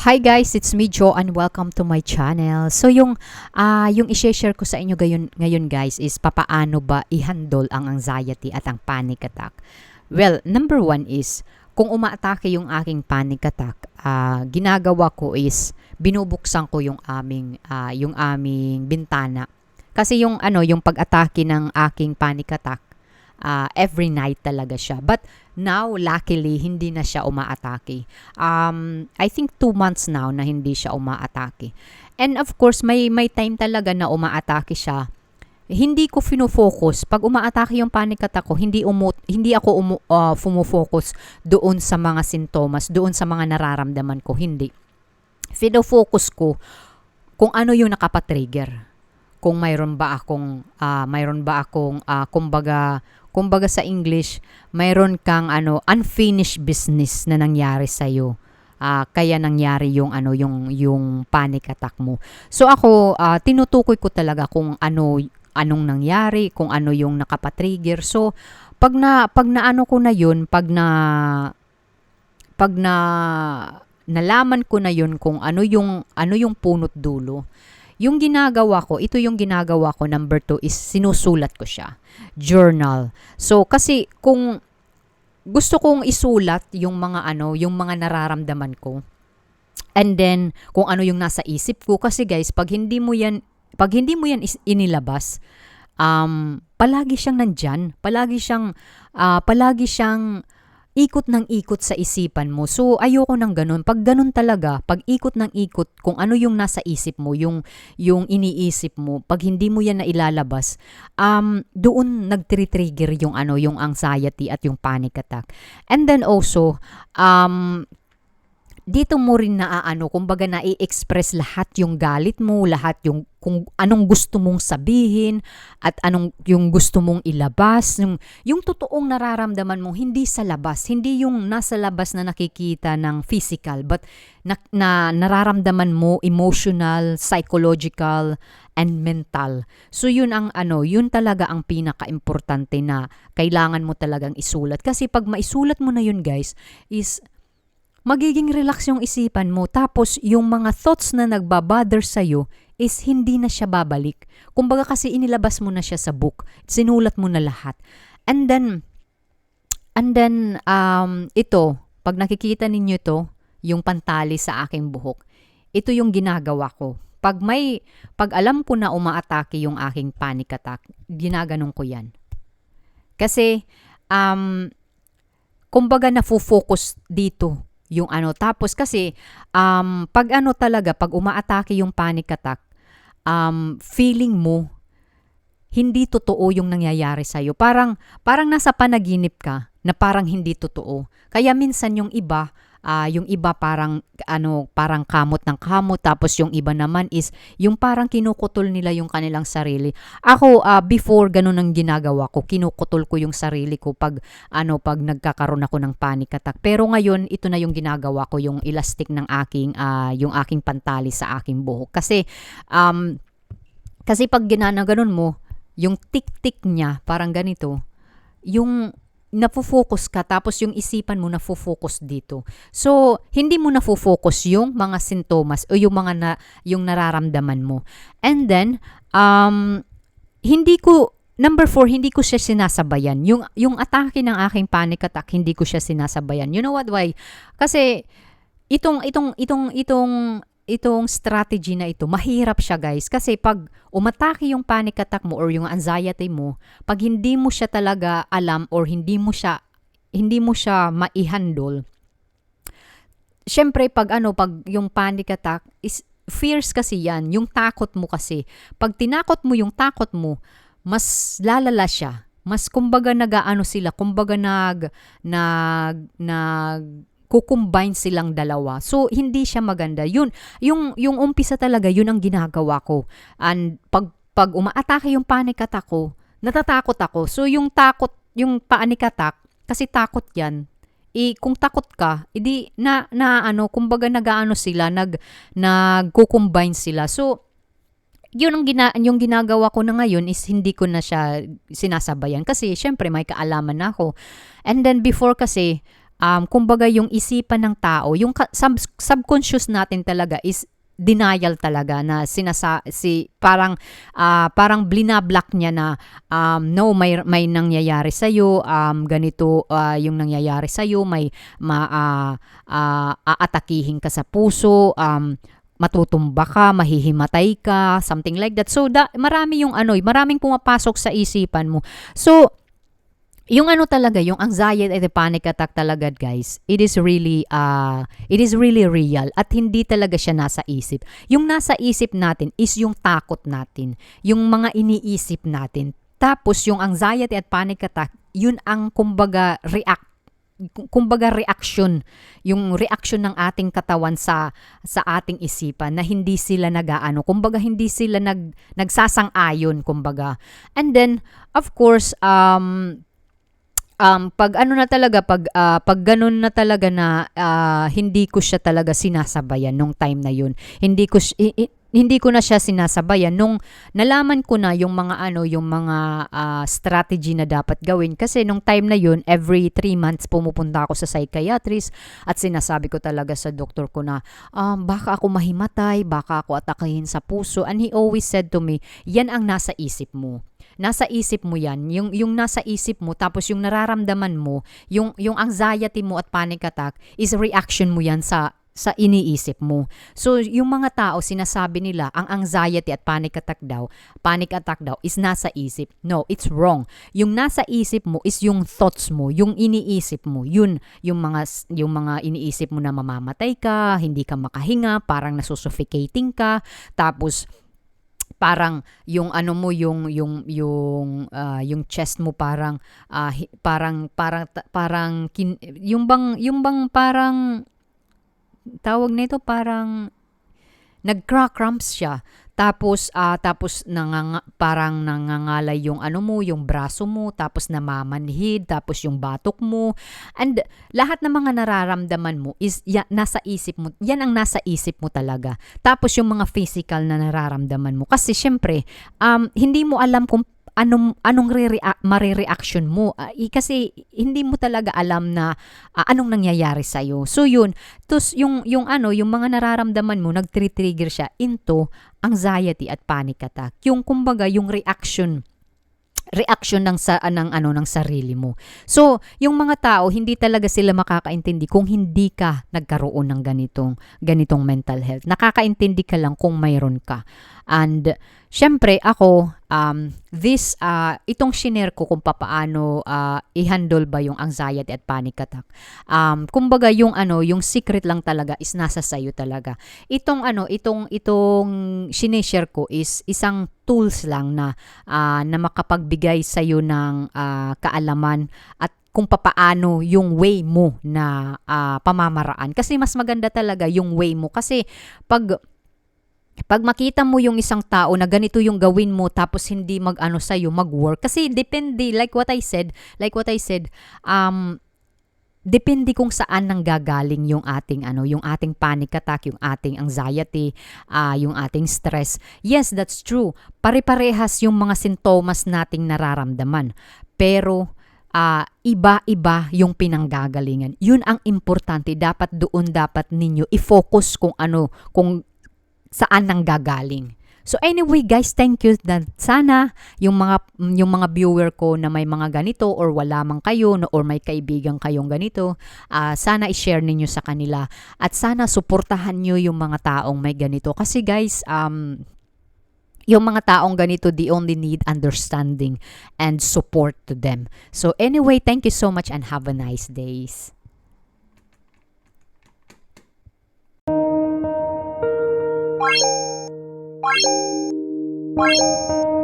Hi guys, it's me Jo and welcome to my channel. So yung i-share ko sa inyo ngayon guys is papaano ba i-handle ang anxiety at ang panic attack. Well, number one is kung umaatake yung aking panic attack, ginagawa ko is binubuksan ko yung aming bintana. Kasi yung pag-atake ng aking panic attack, every night talaga siya. But now, luckily, hindi na siya umaatake. I think 2 months now na hindi siya umaatake. And of course, may time talaga na umaatake siya. Hindi ko fino-focus. Pag umaatake yung panic attack ko, hindi ako fumofocus doon sa mga sintomas, doon sa mga nararamdaman ko. Hindi. Fino-focus ko kung ano yung nakapatrigger. Kung mayroon ba akong kumbaga sa English, mayroon kang unfinished business na nangyari sa iyo. Kaya nangyari yung panic attack mo. So ako tinutukoy ko talaga kung anong nangyari, kung ano yung nakapatrigger. So pag naano ko na yun, pag nalaman ko na yun kung ano yung punot dulo. Yung ginagawa ko, number 2 is sinusulat ko siya. Journal. So, kasi kung gusto kong isulat yung mga nararamdaman ko, and then, kung ano yung nasa isip ko, kasi guys, pag hindi mo yan inilabas, palagi siyang nandyan, palagi siyang ikot ng ikot sa isipan mo. So, ayoko ng ganun. Pag ganun talaga, pag ikot ng ikot, kung ano yung nasa isip mo, yung iniisip mo, pag hindi mo yan na ilalabas, doon nagtritrigger yung anxiety at yung panic attack. And then also, dito mo rin kumbaga na-i-express lahat yung galit mo, lahat yung kung anong gusto mong sabihin at anong yung gusto mong ilabas, yung totoong nararamdaman mo hindi sa labas, hindi yung nasa labas na nakikita ng physical, but na nararamdaman mo emotional, psychological, and mental. So yun talaga ang pinaka-importante na kailangan mo talagang isulat. Kasi pag maisulat mo na yun guys, is magiging relax yung isipan mo. Tapos, yung mga thoughts na nagbabother sa'yo is hindi na siya babalik. Kumbaga kasi inilabas mo na siya sa book. Sinulat mo na lahat. And then, ito, pag nakikita ninyo ito, yung pantali sa aking buhok, ito yung ginagawa ko. Pag alam ko na umaatake yung aking panic attack, ginaganon ko yan. Kasi, kumbaga na-focus dito yung tapos kasi pag umaatake yung panic attack, feeling mo hindi totoo yung nangyayari sa iyo. Parang nasa panaginip ka na parang hindi totoo. Kaya minsan yung iba parang kamot ng kamot, tapos yung iba naman is yung parang kinukutol nila yung kanilang sarili. Ako before ganun ang ginagawa ko, kinukutol ko yung sarili ko pag nagkakaroon ako ng panic attack. Pero ngayon ito na yung ginagawa ko, yung elastic ng yung aking pantali sa aking buhok. Kasi pag ganun mo, yung tik-tik niya parang ganito, yung nafo-focus ka, tapos yung isipan mo nafo-focus dito. So, hindi mo nafo-focus yung mga sintomas o yung yung nararamdaman mo. And then, number 4, hindi ko siya sinasabayan. Yung atake ng aking panic attack, hindi ko siya sinasabayan. You know what, why? Kasi, itong strategy na ito, mahirap siya guys. Kasi pag umatake yung panic attack mo or yung anxiety mo, pag hindi mo siya talaga alam or hindi mo siya ma-handle, syempre pag yung panic attack is fears kasi yan, yung takot mo kasi. Pag tinakot mo yung takot mo, mas lalala siya. Mas kumbaga kumbaga kukumbine silang dalawa. So, hindi siya maganda. Yung umpisa talaga, yun ang ginagawa ko. And pag umaatake yung panic attack ko, natatakot ako. So, yung panic attack, kasi takot yan. Kung takot ka, kumbaga nagkukumbine sila. So, yung ginagawa ko na ngayon is hindi ko na siya sinasabayan. Kasi, syempre, may kaalaman na ako. And then, before kasi, kumbaga yung isipan ng tao, yung subconscious natin talaga is denial talaga na parang blinablock niya na no, may nangyayari sa iyo, ganito yung nangyayari sa iyo, may aatakihin ka sa puso, matutumba ka, mahihimatay ka, something like that. So marami yung maraming pumapasok sa isipan mo. So yung talaga, yung anxiety at the panic attack talaga, guys, it is really real at hindi talaga siya nasa isip. Yung nasa isip natin is yung takot natin, yung mga iniisip natin. Tapos yung anxiety at panic attack, yun ang kumbaga reaction, yung reaction ng ating katawan sa ating isipan na hindi sila kumbaga hindi sila nagsasang-ayon kumbaga. And then of course pag ganun na talaga na hindi ko siya talaga sinasabayan nung time na yun. Hindi ko na siya sinasabayan nung nalaman ko na yung mga strategy na dapat gawin, kasi nung time na yun every 3 months pumupunta ako sa psychiatrist at sinasabi ko talaga sa doktor ko na baka ako mahimatay, baka ako atakihin sa puso, and he always said to me, yan ang nasa isip mo. Nasa isip mo yan, yung nasa isip mo, tapos yung nararamdaman mo, yung anxiety mo at panic attack is reaction mo yan sa iniisip mo. So yung mga tao sinasabi nila ang anxiety at panic attack daw is nasa isip. No, it's wrong. Yung nasa isip mo is yung thoughts mo, yung iniisip mo. Yun yung mga iniisip mo na mamamatay ka, hindi ka makahinga, parang nasusuffocating ka, tapos parang yung yung chest mo parang yung bang parang tawag nito, parang nagcramps siya. Tapos parang nangangalay yung yung braso mo, tapos namamanhid, tapos yung batok mo. And lahat ng mga nararamdaman mo is nasa isip mo. Yan ang nasa isip mo talaga. Tapos yung mga physical na nararamdaman mo. Kasi syempre, hindi mo alam kung anong marireaction mo. Kasi hindi mo talaga alam na anong nangyayari sa iyo. So yun, tos yung mga nararamdaman mo nagtrigger siya into anxiety at panic attack. Yung kumbaga yung reaction ng sarili mo. So, yung mga tao hindi talaga sila makakaintindi kung hindi ka nagkaroon ng ganitong mental health. Nakakaintindi ka lang kung mayroon ka. And syempre ako itong shinare ko kung paano i-handle ba yung anxiety at panic attack. Kumbaga yung secret lang talaga is nasa sayo talaga. Itong sinishare ko is isang tools lang na makapagbigay sayo ng kaalaman at kung papaano yung way mo na pamamaraan. Kasi mas maganda talaga yung way mo. Kasi pag makita mo yung isang tao na ganito yung gawin mo tapos hindi mag-work. Kasi depende, like what I said, depende kung saan nanggagaling yung ating panic attack, yung ating anxiety, yung ating stress. Yes, that's true. Pare-parehas yung mga sintomas nating nararamdaman. Pero iba-iba yung pinanggagalingan. Yun ang importante. Dapat ninyo i-focus kung saan nanggagaling. So anyway guys, thank you. Sana yung mga viewer ko na may mga ganito or wala man kayo or may kaibigan kayong ganito, sana i-share ninyo sa kanila at sana suportahan nyo yung mga taong may ganito. Kasi guys, yung mga taong ganito, they only need understanding and support to them. So anyway, thank you so much and have a nice days. Bye.